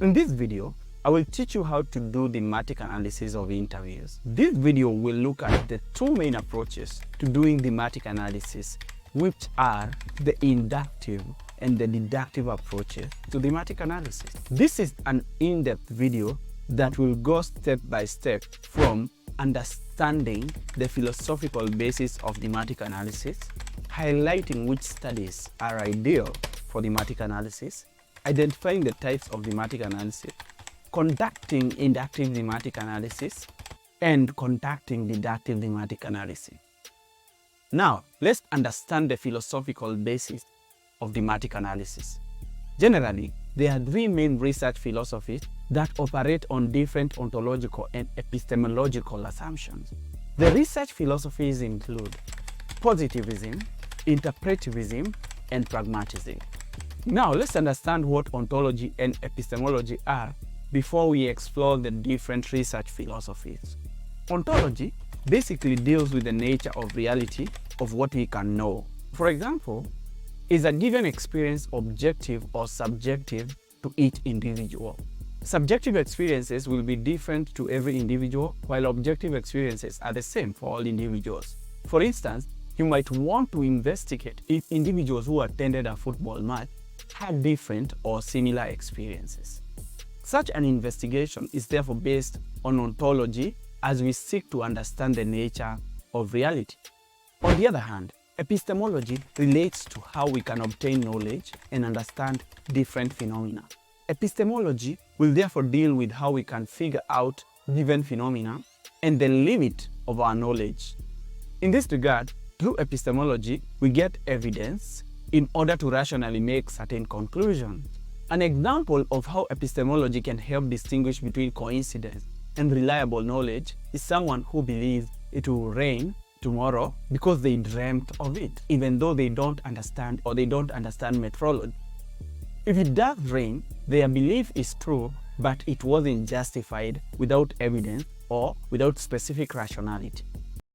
In this video, I will teach you how to do thematic analysis of interviews. This video will look at the two main approaches to doing thematic analysis, which are the inductive and the deductive approaches to thematic analysis. This is an in-depth video that will go step by step from understanding the philosophical basis of thematic analysis, highlighting which studies are ideal for thematic analysis, identifying the types of thematic analysis, conducting inductive thematic analysis, and conducting deductive thematic analysis. Now, let's understand the philosophical basis of thematic analysis. Generally, there are three main research philosophies that operate on different ontological and epistemological assumptions. The research philosophies include positivism, interpretivism, and pragmatism. Now, let's understand what ontology and epistemology are before we explore the different research philosophies. Ontology basically deals with the nature of reality of what we can know. For example, is a given experience objective or subjective to each individual? Subjective experiences will be different to every individual, while objective experiences are the same for all individuals. For instance, you might want to investigate if individuals who attended a football match had different or similar experiences. Such an investigation is therefore based on ontology as we seek to understand the nature of reality. On the other hand, epistemology relates to how we can obtain knowledge and understand different phenomena. Epistemology will therefore deal with how we can figure out given phenomena and the limit of our knowledge. In this regard, through epistemology, we get evidence in order to rationally make certain conclusions. An example of how epistemology can help distinguish between coincidence and reliable knowledge is someone who believes it will rain tomorrow because they dreamt of it, even though they don't understand meteorology. If it does rain, their belief is true, but it wasn't justified without evidence or without specific rationality.